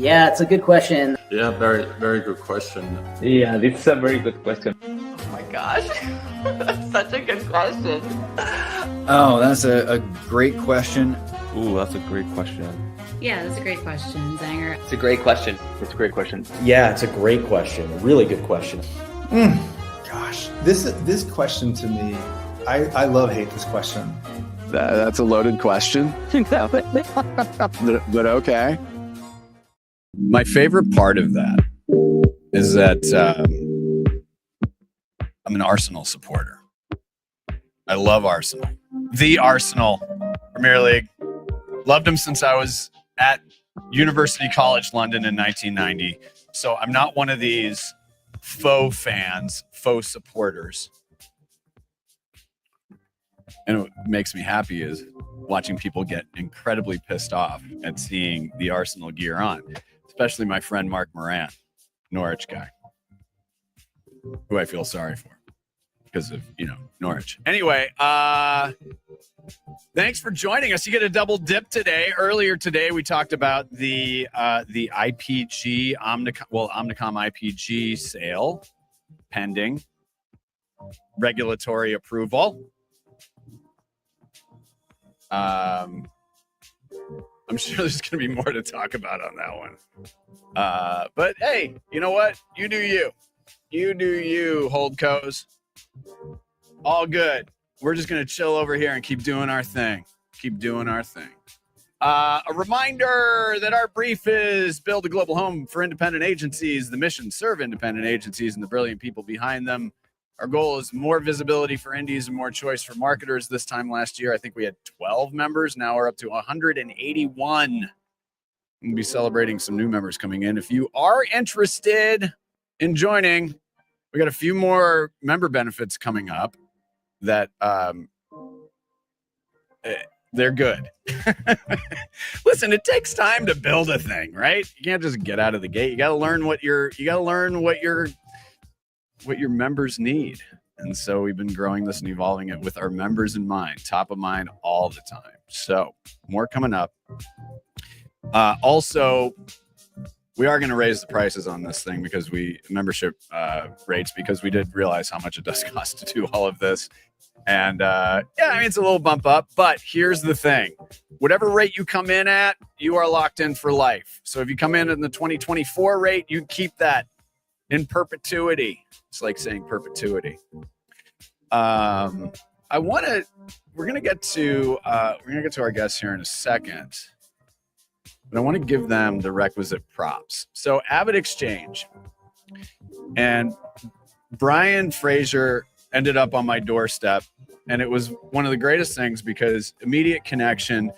Yeah, it's a good question. Yeah, very, very good question. Yeah, this is a very good question. Oh my gosh, that's such a good question. Oh, that's a great question. Ooh, that's a great question. Yeah, that's a great question, Zanger. It's a great question. It's a great question. Yeah, it's a great question. A really good question. Gosh, this question to me, I love hate this question. That's a loaded question. but okay. My favorite part of that is that I'm an Arsenal supporter. I love Arsenal. The Arsenal Premier League. Loved them since I was at University College London in 1990. So I'm not one of these faux fans, faux supporters. And what makes me happy is watching people get incredibly pissed off at seeing the Arsenal gear on, especially my friend Mark Moran, Norwich guy, who I feel sorry for because of, Norwich. Anyway, thanks for joining us. You get a double dip today. Earlier today, we talked about the IPG, Omnicom IPG sale pending regulatory approval. I'm sure there's going to be more to talk about on that one. But hey, you know what? You do you. You do you, holdcos. All good. We're just going to chill over here and keep doing our thing. Keep doing our thing. A reminder that our brief is build a global home for independent agencies. The mission, serve independent agencies and the brilliant people behind them. Our goal is more visibility for indies and more choice for marketers. This time last year, I think we had 12 members. Now we're up to 181. We'll be celebrating some new members coming in. If you are interested in joining, we got a few more member benefits coming up that they're good. Listen, it takes time to build a thing, right? You can't just get out of the gate. You got to learn what your members need. And so we've been growing this and evolving it with our members in mind, top of mind all the time. So more coming up. Also, we are going to raise the prices on this thing because membership rates, because we did realize how much it does cost to do all of this. And it's a little bump up, but here's the thing. Whatever rate you come in at, you are locked in for life. So if you come in the 2024 rate, you keep that in perpetuity. It's like saying perpetuity. We're gonna get to our guests here in a second, but I want to give them the requisite props. So AvidXchange and Brian Frazier ended up on my doorstep, and it was one of the greatest things because immediate connection,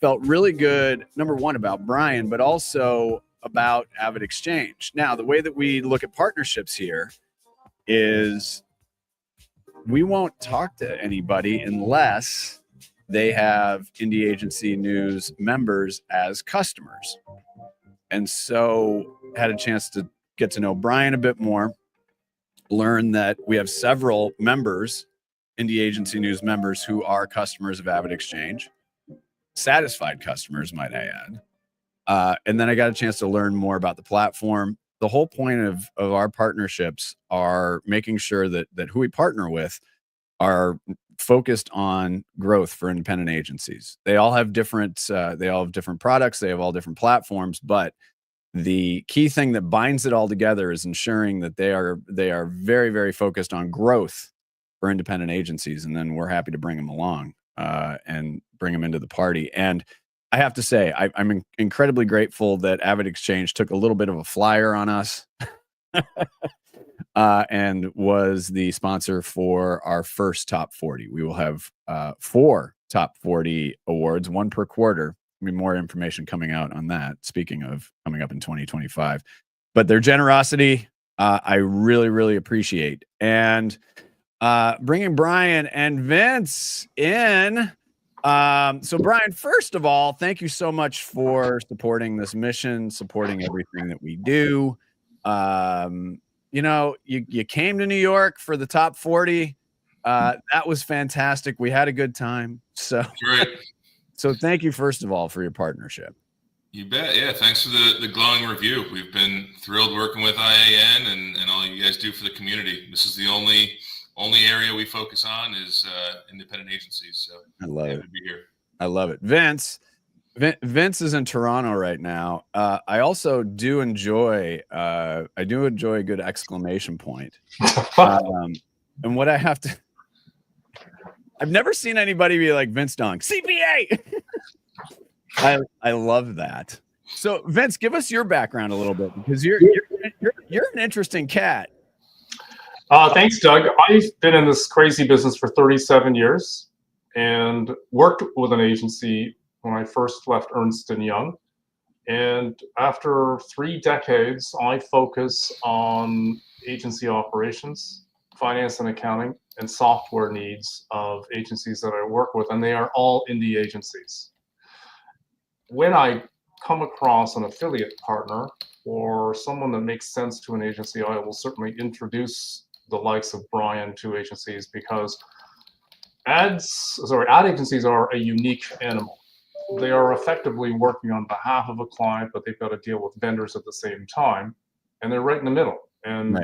felt really good. Number one about Brian, but also about AvidXchange. Now, the way that we look at partnerships here is we won't talk to anybody unless they have Indie Agency News members as customers. And so had a chance to get to know Brian a bit more, learn that we have several members, Indie Agency News members, who are customers of AvidXchange, satisfied customers, might I add. And then I got a chance to learn more about the platform. The whole point of our partnerships are making sure that who we partner with are focused on growth for independent agencies. They all have different products. They have all different platforms, but the key thing that binds it all together is ensuring that they are very, very focused on growth for independent agencies. And then we're happy to bring them along and bring them into the party. And I have to say, I'm incredibly grateful that AvidXchange took a little bit of a flyer on us and was the sponsor for our first Top 40. We will have 4 Top 40 awards, 1 per quarter. There'll be more information coming out on that, speaking of coming up in 2025. But their generosity, I really, really appreciate. And bringing Brian and Vince in. So Brian, first of all, thank you so much for supporting this mission, supporting everything that we do. You came to New York for the Top 40. That was fantastic. We had a good time. So thank you, first of all, for your partnership. You bet. Yeah. Thanks for the glowing review. We've been thrilled working with IAN and all you guys do for the community. This is the only area we focus on is independent agencies. So I love it. To be here. I love it. Vince is in Toronto right now. I also do enjoy a good exclamation point. And what I have to, I've never seen anybody be like Vince Dong, CPA. I love that. So Vince, give us your background a little bit because you're an interesting cat. Thanks, Doug. I've been in this crazy business for 37 years and worked with an agency when I first left Ernst & Young. And after 3 decades, I focus on agency operations, finance and accounting, and software needs of agencies that I work with, and they are all indie agencies. When I come across an affiliate partner or someone that makes sense to an agency, I will certainly introduce the likes of Brian to agencies because ad agencies are a unique animal. They are effectively working on behalf of a client, but they've got to deal with vendors at the same time, and they're right in the middle. And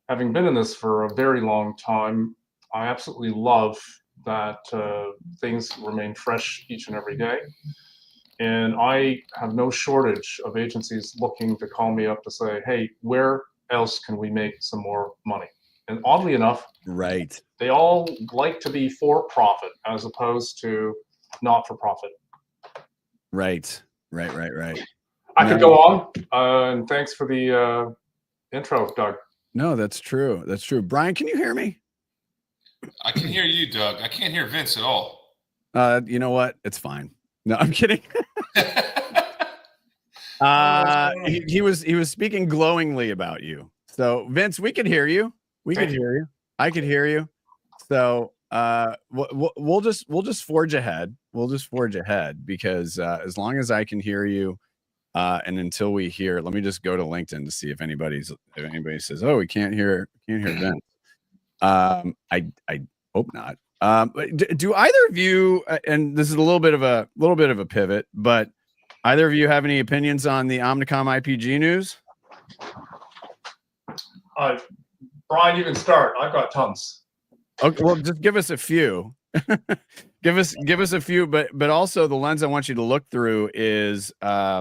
having been in this for a very long time, I absolutely love that things remain fresh each and every day. And I have no shortage of agencies looking to call me up to say, hey, where else can we make some more money? And oddly enough, they all like to be for profit as opposed to not for profit. Right. I could go on. And thanks for the intro, Doug. No, that's true. That's true. Brian, can you hear me? I can hear you, Doug. I can't hear Vince at all. You know what? It's fine. No, I'm kidding. He was speaking glowingly about you. So Vince, we could hear you. We could hear you. I could hear you. So we'll just forge ahead. We'll just forge ahead because as long as I can hear you, and until we hear, let me just go to LinkedIn to see if anybody says, "Oh, we can't hear Vince." I hope not. Do either of you, and this is a little bit of a pivot, but either of you have any opinions on the Omnicom IPG news? Brian, you can start. I've got tons. Okay, well, just give us a few. give us a few, but also the lens I want you to look through is how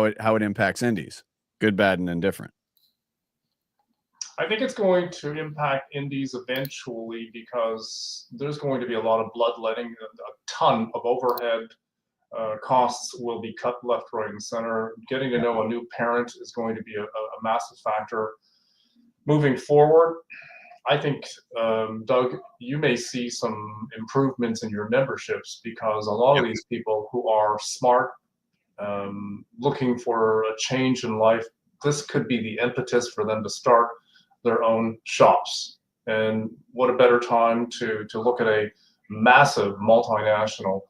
it impacts indies, good, bad, and indifferent. I think it's going to impact indies eventually because there's going to be a lot of bloodletting. A ton of overhead costs will be cut left, right, and center. Getting to know a new parent is going to be a massive factor. Moving forward, I think, Doug, you may see some improvements in your memberships because a lot of these people who are smart, looking for a change in life, this could be the impetus for them to start their own shops. And what a better time to look at a massive multinational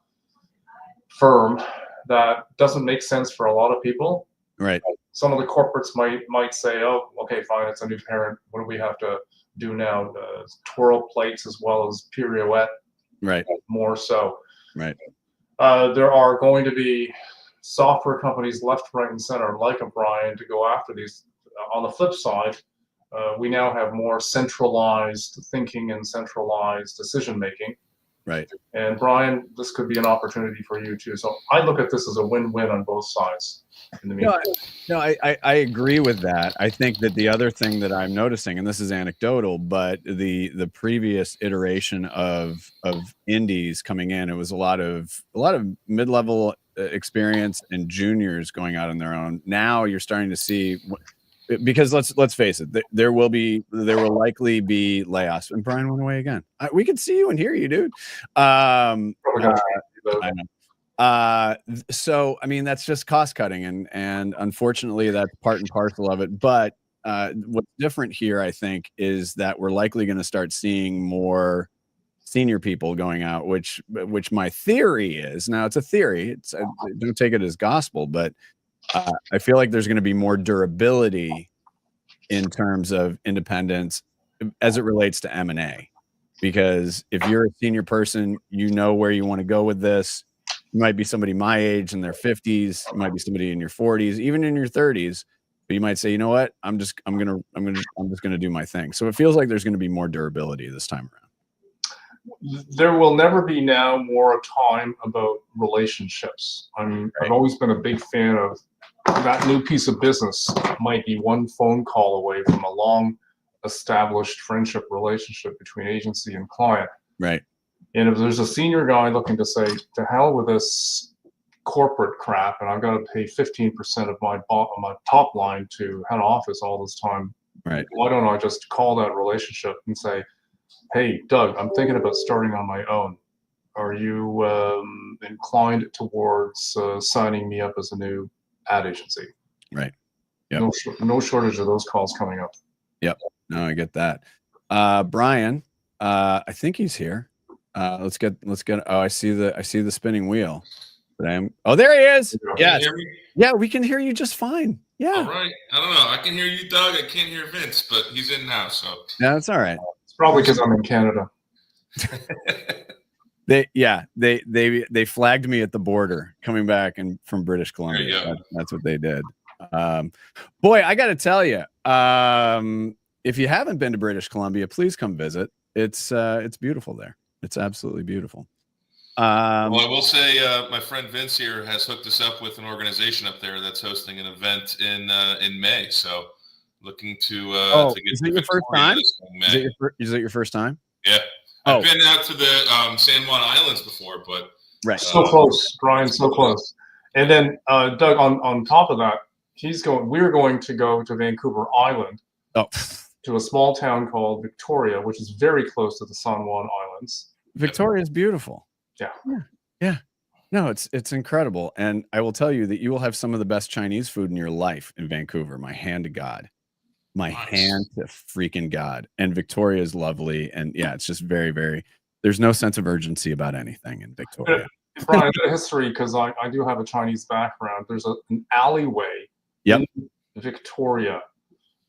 firm that doesn't make sense for a lot of people. Right. Some of the corporates might say, oh, okay, fine, it's a new parent. What do we have to do now? Twirl plates as well as pirouette. Right. More so. Right. There are going to be software companies left, right, and center like a Brian to go after these. On the flip side, we now have more centralized thinking and centralized decision making. Right. And Brian, this could be an opportunity for you too. So I look at this as a win-win on both sides. In the meantime. No, I agree with that. I think that the other thing that I'm noticing, and this is anecdotal, but the previous iteration of indies coming in, it was a lot of mid-level experience and juniors going out on their own. Now you're starting to see. Because let's face it, there will likely be layoffs. And Brian went away again. We can see you and hear you, dude. I know. So I mean, that's just cost cutting, and unfortunately, that's part and parcel of it. But what's different here, I think, is that we're likely going to start seeing more senior people going out. Which my theory is, now it's a theory. Don't take it as gospel, but I feel like there's going to be more durability in terms of independence as it relates to M&A, because if you're a senior person, you know where you want to go with this. You might be somebody my age in their 50s. You might be somebody in your 40s, even in your 30s. But you might say, you know what? I'm just gonna do my thing. So it feels like there's going to be more durability this time around. There will never be now more time about relationships. I've always been a big fan of that new piece of business might be one phone call away from a long established friendship relationship between agency and client. Right. And if there's a senior guy looking to say, to hell with this corporate crap, and I've got to pay 15% of my top line to head office all this time, right? Why don't I just call that relationship and say, hey, Doug, I'm thinking about starting on my own. Are you inclined towards signing me up as a new ad agency? Right. Yep. No shortage of those calls coming up. Yep. No, I get that. Brian, I think he's here. Let's get. Oh, I see the spinning wheel. But oh, there he is. Yes. Yeah, we can hear you just fine. Yeah. All right. I don't know. I can hear you, Doug. I can't hear Vince, but he's in now. So yeah, that's all right. It's probably because I'm in Canada. They flagged me at the border coming back and from British Columbia. That's what they did. Boy, I got to tell you, if you haven't been to British Columbia, please come visit. It's beautiful there. It's absolutely beautiful. Well, I will say my friend Vince here has hooked us up with an organization up there that's hosting an event in May. So looking to get. Is it your first time? Is it your first time? Yeah. I've been out to the San Juan Islands before, but right. So close, Brian, so close. And then Doug, on top of that, we're going to go to Vancouver Island, to a small town called Victoria, which is very close to the San Juan Islands. Victoria is beautiful. Yeah. No, it's incredible. And I will tell you that you will have some of the best Chinese food in your life in Vancouver. My hand to God. Hand to freaking God. And Victoria is lovely. And yeah, it's just very, very, there's no sense of urgency about anything in Victoria. Brian, the history, because I do have a Chinese background. There's an alleyway in Victoria.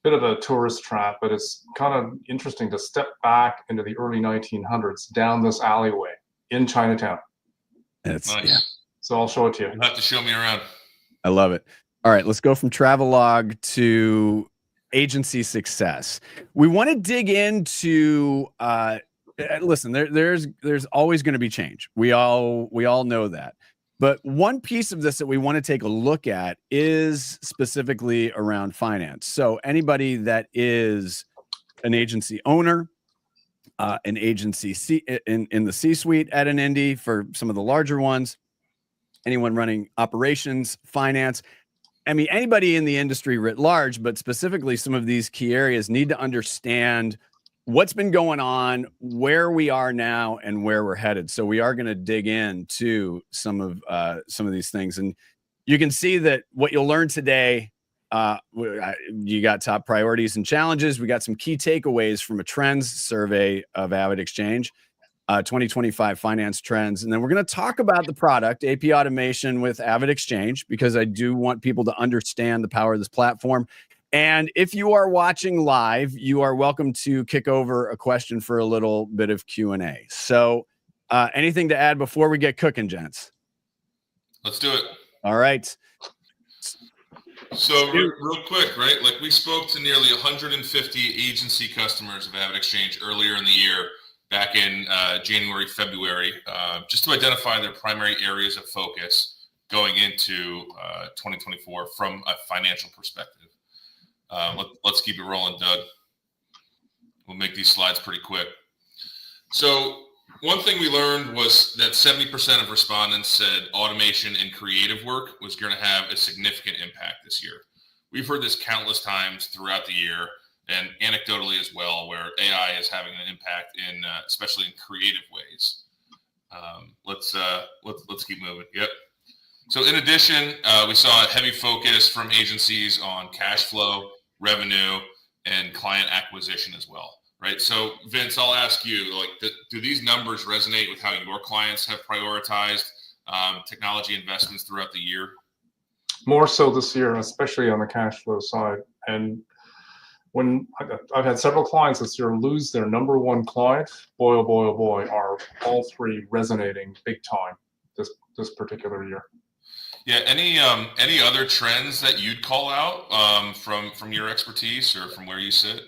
Bit of a tourist trap, but it's kind of interesting to step back into the early 1900s down this alleyway in Chinatown. It's nice. Yeah. So I'll show it to you. You'll have to show me around. I love it. All right, let's go from travelogue to agency success. We want to dig into listen, there's always going to be change. We all know that. But one piece of this that we want to take a look at is specifically around finance. So anybody that is an agency owner, an agency in the C-suite at an indie for some of the larger ones, anyone running operations, finance, I mean, anybody in the industry writ large, but specifically some of these key areas need to understand what's been going on, where we are now, and where we're headed. So we are going to dig into some of these things, and you can see that what you'll learn today. You got top priorities and challenges. We got some key takeaways from a trends survey of AvidXchange, 2025 finance trends, and then we're going to talk about the product AP automation with AvidXchange because I do want people to understand the power of this platform. And if you are watching live, you are welcome to kick over a question for a little bit of Q&A. So anything to add before we get cooking, gents? Let's do it. All right. So real quick, right? Like we spoke to nearly 150 agency customers of AvidXchange earlier in the year, back in January, February, just to identify their primary areas of focus going into 2024 from a financial perspective. Let's keep it rolling, Doug. We'll make these slides pretty quick. So one thing we learned was that 70% of respondents said automation and creative work was going to have a significant impact this year. We've heard this countless times throughout the year, and anecdotally as well, where AI is having an impact in, especially in creative ways. Let's keep moving. Yep. So in addition, we saw a heavy focus from agencies on cash flow, revenue, and client acquisition as well, right? So Vince, I'll ask you, like, do these numbers resonate with how your clients have prioritized technology investments throughout the year? More so this year, especially on the cash flow side. And when I've had several clients this year lose their number one client, boy, oh boy, oh boy, are all three resonating big time. this particular year. Yeah. Any other trends that you'd call out from your expertise or from where you sit?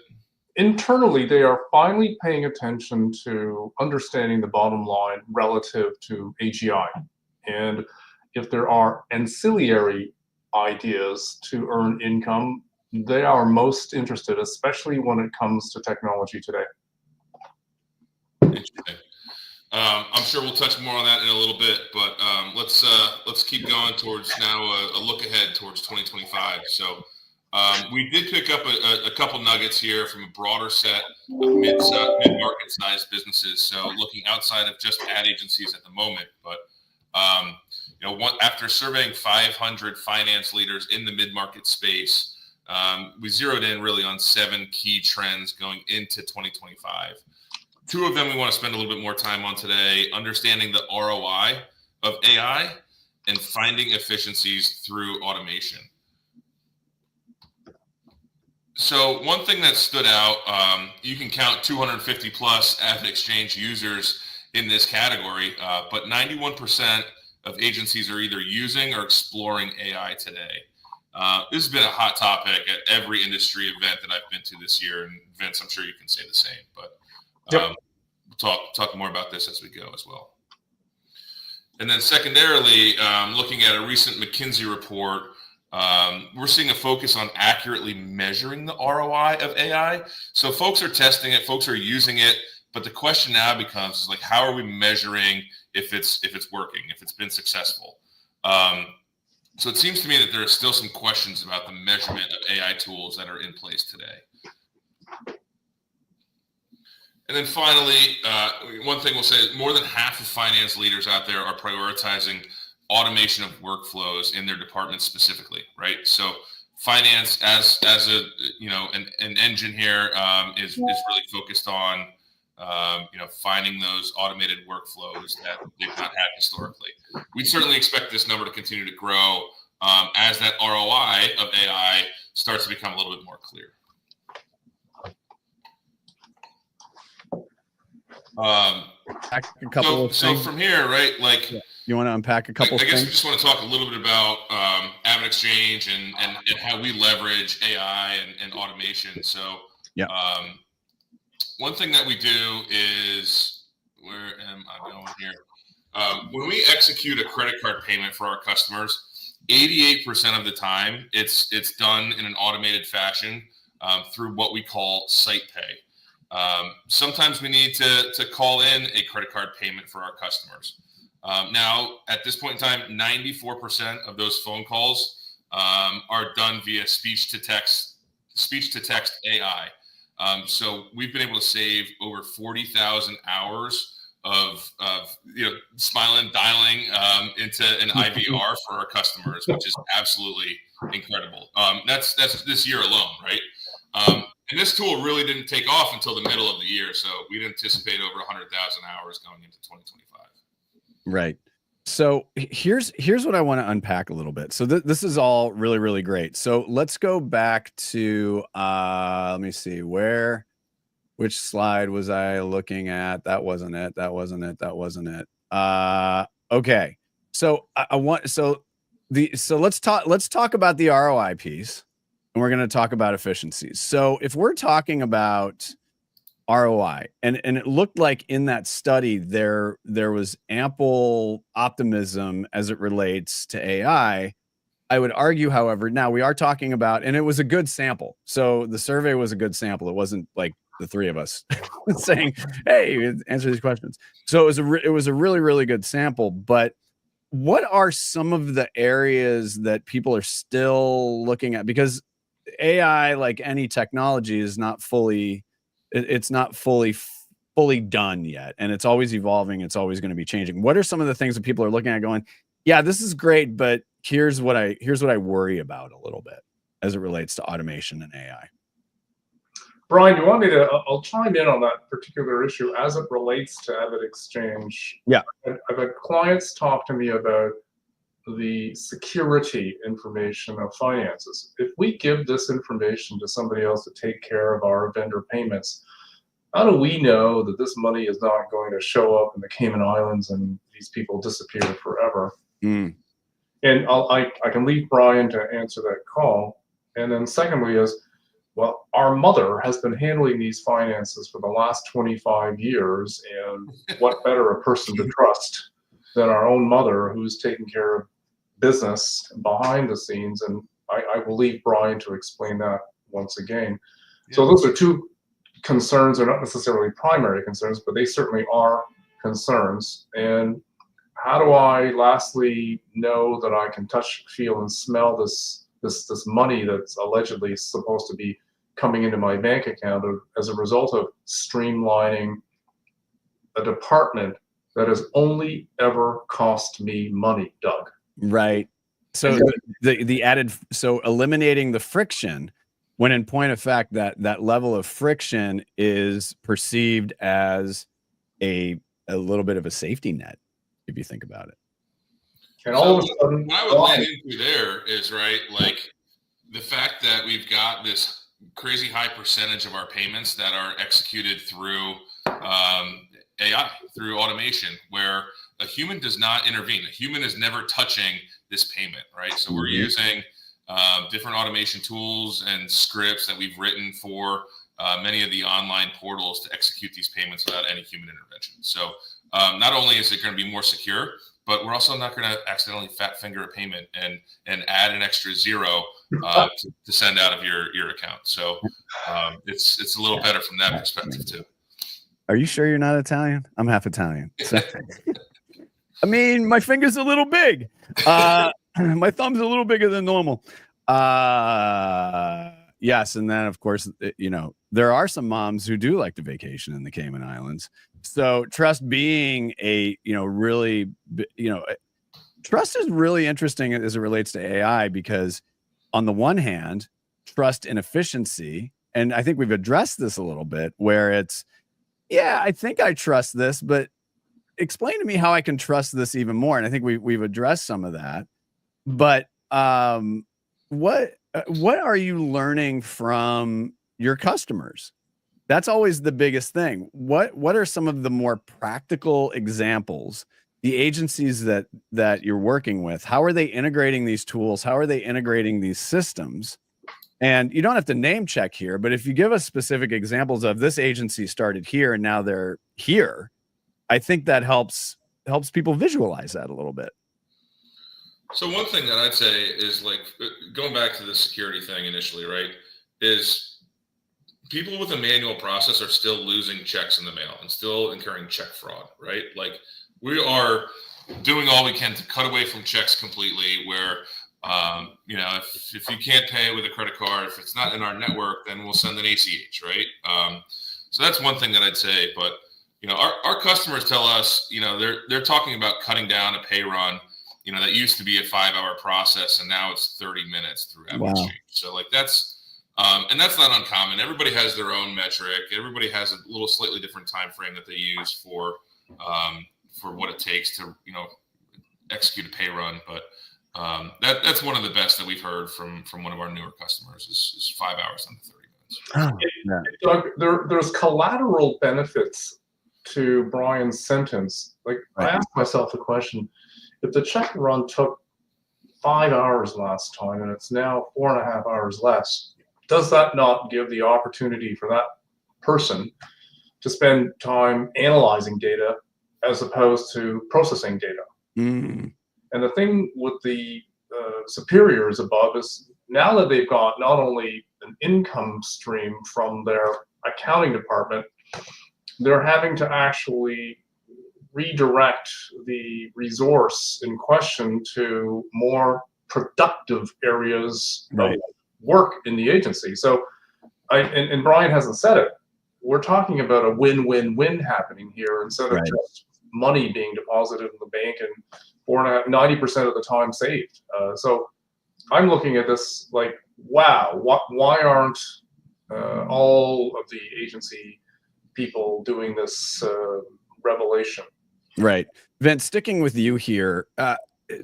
Internally, they are finally paying attention to understanding the bottom line relative to AGI. And if there are ancillary ideas to earn income, they are most interested, especially when it comes to technology today. Interesting. I'm sure we'll touch more on that in a little bit, but let's keep going towards now a look ahead towards 2025. So we did pick up a couple nuggets here from a broader set of mid-market sized businesses. So looking outside of just ad agencies at the moment, but after surveying 500 finance leaders in the mid-market space, we zeroed in really on 7 key trends going into 2025. 2 of them we want to spend a little bit more time on today: understanding the ROI of AI and finding efficiencies through automation. So one thing that stood out, you can count 250 plus AvidXchange users in this category, but 91% of agencies are either using or exploring AI today. This has been a hot topic at every industry event that I've been to this year, and Vince, I'm sure you can say the same, but we'll talk more about this as we go as well. And then secondarily, looking at a recent McKinsey report, we're seeing a focus on accurately measuring the ROI of AI. So folks are testing it, folks are using it, but the question now becomes is like, how are we measuring if it's working, if it's been successful? So it seems to me that there are still some questions about the measurement of AI tools that are in place today. And then finally, one thing we'll say is more than half of finance leaders out there are prioritizing automation of workflows in their departments specifically, right? So finance as a an engine here is really focused on finding those automated workflows that they've not had historically. We certainly expect this number to continue to grow as that ROI of AI starts to become a little bit more clear. So from here, right? Like, you want to unpack a couple I guess things? we just want to talk a little bit about AvidXchange and how we leverage AI and automation. So, one thing that we do is, where am I going here? When we execute a credit card payment for our customers, 88% of the time it's done in an automated fashion through what we call site pay. Sometimes we need to call in a credit card payment for our customers. Now, at this point in time, 94% of those phone calls are done via speech to text AI. So we've been able to save over 40,000 hours of smiling, dialing into an IVR for our customers, which is absolutely incredible. That's this year alone, right? And this tool really didn't take off until the middle of the year, so we'd anticipate over 100,000 hours going into 2025. Right. So here's what I want to unpack a little bit. So this is all really, really great. So let's go back to let me see which slide was I looking at? That wasn't it. Okay. So let's talk about the ROI piece. And we're going to talk about efficiencies. So if we're talking about ROI, and it looked like in that study there was ample optimism as it relates to AI. I would argue, however, now we are talking about, and it was a good sample. So the survey was a good sample. It wasn't like the 3 of us saying, "Hey, answer these questions." So it was a really, really good sample. But what are some of the areas that people are still looking at? Because AI, like any technology, is not fully done yet, and it's always evolving. It's always going to be changing. What are some of the things that people are looking at going, yeah, this is great, but here's what I worry about a little bit as it relates to automation and AI? Brian, you want me to? I'll chime in on that particular issue as it relates to AvidXchange. Yeah, I've had clients talk to me about the security information of finances. If we give this information to somebody else to take care of our vendor payments, how do we know that this money is not going to show up in the Cayman Islands and these people disappear forever. Mm. And I can leave Brian to answer that call. And then secondly is, well, our mother has been handling these finances for the last 25 years, and what better a person to trust than our own mother, who's taking care of business behind the scenes. And I will leave Brian to explain that once again. Yeah. So those are two concerns. They're not necessarily primary concerns, but they certainly are concerns. And how do I lastly know that I can touch, feel, and smell this money that's allegedly supposed to be coming into my bank account as a result of streamlining a department that has only ever cost me money, Doug? Right. So the added, so eliminating the friction, when in point of fact that level of friction is perceived as a little bit of a safety net, if you think about it. And all of a sudden, what I would land into there is, right, like the fact that we've got this crazy high percentage of our payments that are executed through AI, through automation, where a human does not intervene. A human is never touching this payment, right? So we're using different automation tools and scripts that we've written for many of the online portals to execute these payments without any human intervention. So not only is it going to be more secure, but we're also not going to accidentally fat finger a payment and add an extra zero to send out of your account. So it's a little better from that perspective too. Are you sure you're not Italian? I'm half Italian. So. I mean, my finger's a little big. My thumb's a little bigger than normal. Yes, and then of course, you know, there are some moms who do like to vacation in the Cayman Islands. So trust being a, you know, really, you know, trust is really interesting as it relates to AI, because on the one hand, trust and efficiency, and I think we've addressed this a little bit, where it's, yeah, I think I trust this, but explain to me how I can trust this even more. And I think we've addressed some of that. But what are you learning from your customers? That's always the biggest thing. What are some of the more practical examples? The agencies that you're working with, how are they integrating these tools? How are they integrating these systems? And you don't have to name check here, but if you give us specific examples of this agency started here and now they're here, I think that helps people visualize that a little bit. So one thing that I'd say is, like, going back to the security thing initially, right, is people with a manual process are still losing checks in the mail and still incurring check fraud, right? Like, we are doing all we can to cut away from checks completely, where, you know, if you can't pay it with a credit card, if it's not in our network, then we'll send an ACH, right? So that's one thing that I'd say. But, you know, our customers tell us, you know, they're talking about cutting down a pay run, you know, that used to be a 5-hour process, and now it's 30 minutes through AvidXchange. Wow. So like that's, and that's not uncommon. Everybody has their own metric. Everybody has a little slightly different time frame that they use for what it takes to, you know, execute a pay run. But that's one of the best that we've heard from one of our newer customers is 5 hours under 30 minutes. Oh, yeah. Doug, there's collateral benefits to Brian's sentence. Like, right. I asked myself the question, if the check run took 5 hours last time and it's now 4.5 hours less, does that not give the opportunity for that person to spend time analyzing data as opposed to processing data? Mm. And the thing with the superiors above is, now that they've got not only an income stream from their accounting department, they're having to actually redirect the resource in question to more productive areas right. of work in the agency. So, and Brian hasn't said it, we're talking about a win-win-win happening here, instead of right. just money being deposited in the bank and 90% of the time saved. So I'm looking at this like, wow, why aren't all of the agency people doing this revelation? Right. Vince, sticking with you here,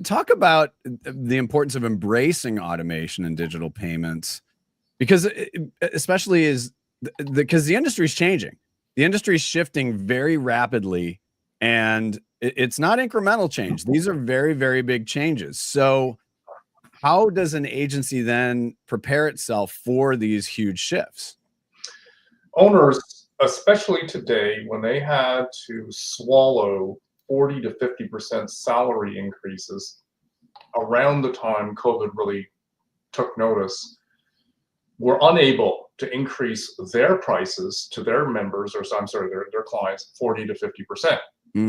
talk about the importance of embracing automation and digital payments, because especially because the industry is changing. The industry is shifting very rapidly, and It's not incremental change. These are very, very big changes. So how does an agency then prepare itself for these huge shifts? Owners, especially today, when they had to swallow 40 to 50% salary increases around the time COVID really took notice, were unable to increase their prices to their members, or I'm sorry, their clients, 40 to 50%.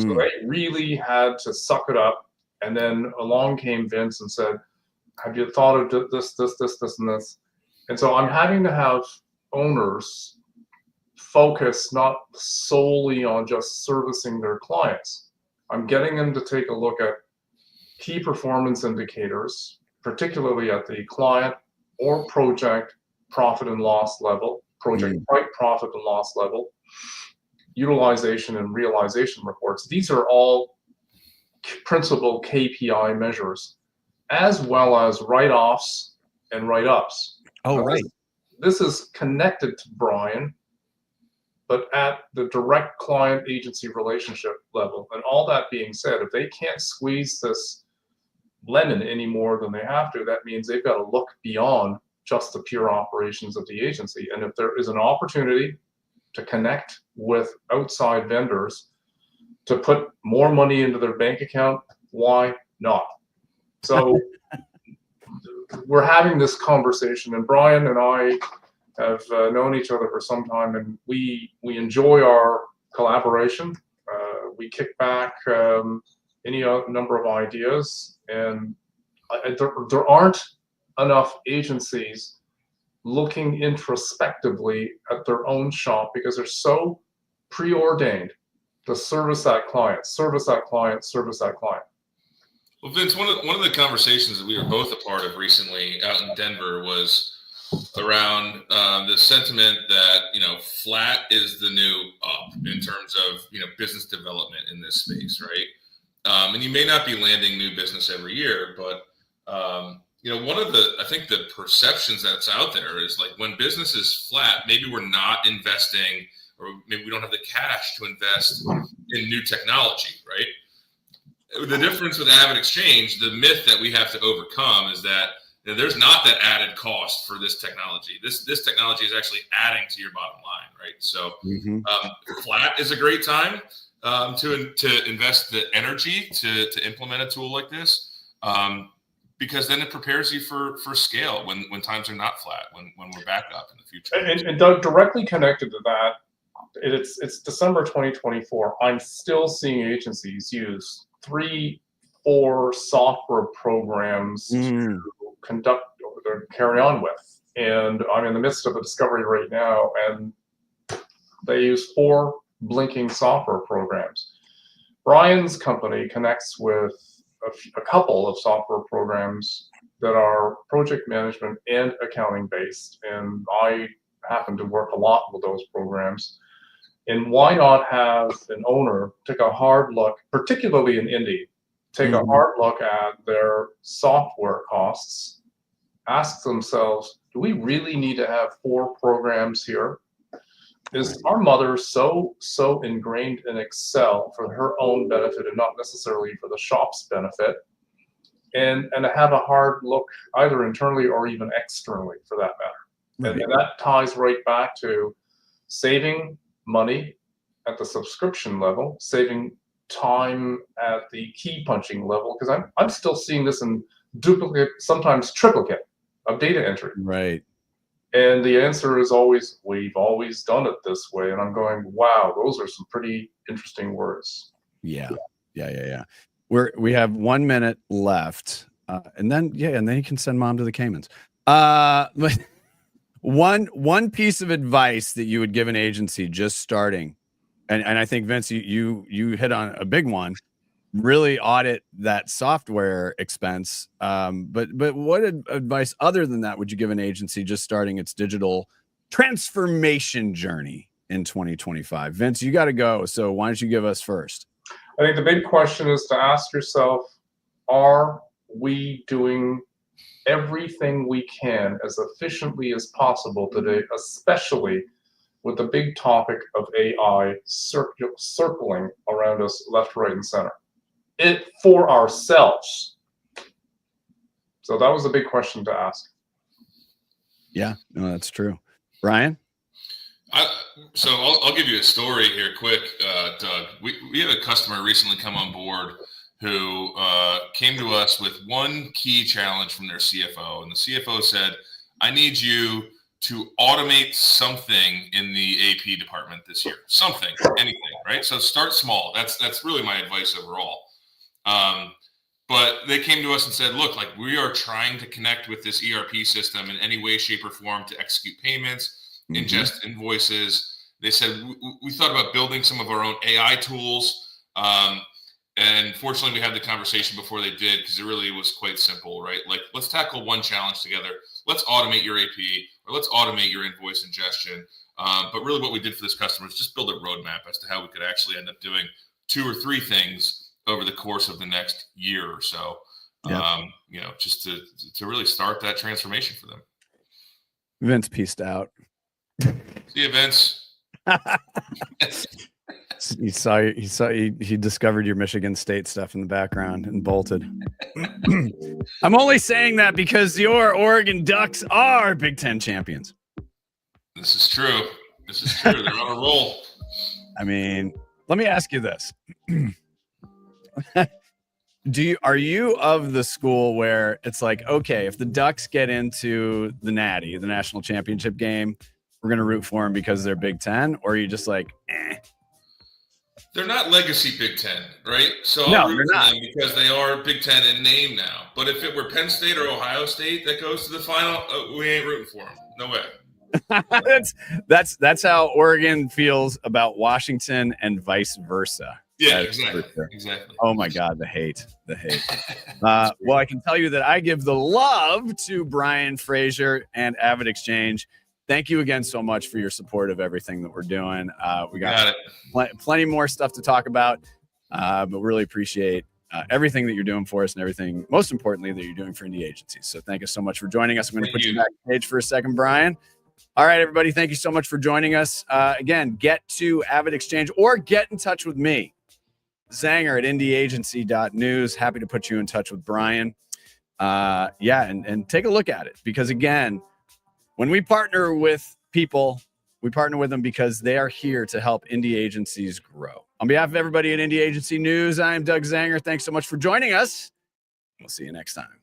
So they really had to suck it up. And then along came Vince and said, have you thought of this, and this? And so I'm having to have owners focus not solely on just servicing their clients. I'm getting them to take a look at key performance indicators, particularly at the client or project profit and loss level, project profit and loss level, utilization and realization reports. These are all principal KPI measures, as well as write-offs and write-ups. Oh, right. This is connected to Brian, but at the direct client agency relationship level. And all that being said, if they can't squeeze this lemon any more than they have to, that means they've got to look beyond just the pure operations of the agency. And if there is an opportunity to connect with outside vendors to put more money into their bank account, why not? So we're having this conversation, and Brian and I have known each other for some time, and we enjoy our collaboration. We kick back any number of ideas, and there aren't enough agencies looking introspectively at their own shop because they're so preordained to service that client, service that client, service that client. Well, Vince, one of the conversations that we were both a part of recently out in Denver was around the sentiment that, flat is the new up in terms of, business development in this space, right? And you may not be landing new business every year, but, one of I think the perceptions that's out there is like when business is flat, maybe we're not investing, or maybe we don't have the cash to invest in new technology, right? The difference with AvidXchange, the myth that we have to overcome is that there's not that added cost for this technology. This technology is actually adding to your bottom line, right? So flat is a great time to invest the energy to implement a tool like this, because then it prepares you for scale when times are not flat, when we're back up in the future. And Doug, directly connected to that, it's December 2024. I'm still seeing agencies use 3-4 software programs to conduct or carry on with. And I'm in the midst of a discovery right now, and they use 4 blinking software programs. Brian's company connects with a couple of software programs that are project management and accounting based, and I happen to work a lot with those programs. And why not have an owner take a hard look, particularly in Indy, take a hard look at their software costs, ask themselves, do we really need to have 4 programs here? Is our mother so ingrained in Excel for her own benefit and not necessarily for the shop's benefit? And have a hard look either internally or even externally for that matter. Right. And that ties right back to saving money at the subscription level, saving time at the key punching level, because I'm still seeing this in duplicate, sometimes triplicate of data entry. Right. And the answer is always, we've always done it this way. And I'm going, wow, those are some pretty interesting words. Yeah. We have 1 minute left. And then you can send mom to the Caymans. But one piece of advice that you would give an agency just starting, and I think, Vince, you hit on a big one, really audit that software expense. But what advice other than that would you give an agency just starting its digital transformation journey in 2025? Vince, you got to go. So why don't you give us first? I think the big question is to ask yourself, are we doing everything we can as efficiently as possible today, especially with the big topic of AI circling around us left, right, and center? it for ourselves? So that was a big question to ask. Yeah, no, that's true. Brian? So I'll give you a story here quick, Doug. We had a customer recently come on board who came to us with one key challenge from their CFO. And the CFO said, I need you to automate something in the AP department this year. Something, anything, right? So start small. That's really my advice overall. But they came to us and said, look, like we are trying to connect with this ERP system in any way, shape, or form to execute payments, ingest invoices. They said, we thought about building some of our own AI tools. And fortunately, we had the conversation before they did because it really was quite simple, right? Like, let's tackle one challenge together. Let's automate your AP or let's automate your invoice ingestion. But really what we did for this customer is just build a roadmap as to how we could actually end up doing 2 or 3 things over the course of the next year or so, just to really start that transformation for them. Vince pieced out. See you, Vince. He discovered your Michigan State stuff in the background and bolted. I'm only saying that because your Oregon Ducks are Big Ten champions. This is true. They're on a roll. I mean, let me ask you this. Are you of the school where it's like, okay, if the Ducks get into the Natty, the national championship game, we're going to root for them because they're Big Ten? Or are you just like, eh? They're not legacy Big Ten, right? So No, I'll root they're for not. them because they are Big Ten in name now. But if it were Penn State or Ohio State that goes to the final, we ain't rooting for them. No way. That's how Oregon feels about Washington and vice versa. Yeah, That's exactly. Oh my God, the hate. Well, I can tell you that I give the love to Brian Frazier and AvidXchange. Thank you again so much for your support of everything that we're doing. We got plenty more stuff to talk about, but really appreciate everything that you're doing for us and everything, most importantly, that you're doing for indie agencies. So thank you so much for joining us. I'm going to put you backstage for a second, Brian. All right, everybody, thank you so much for joining us. Again, get to AvidXchange or get in touch with me, Zanger at indieagency.news. Happy to put you in touch with Brian. And take a look at it because, again, when we partner with people, we partner with them because they are here to help indie agencies grow. On behalf of everybody at Indie Agency News, I'm Doug Zanger. Thanks so much for joining us. We'll see you next time.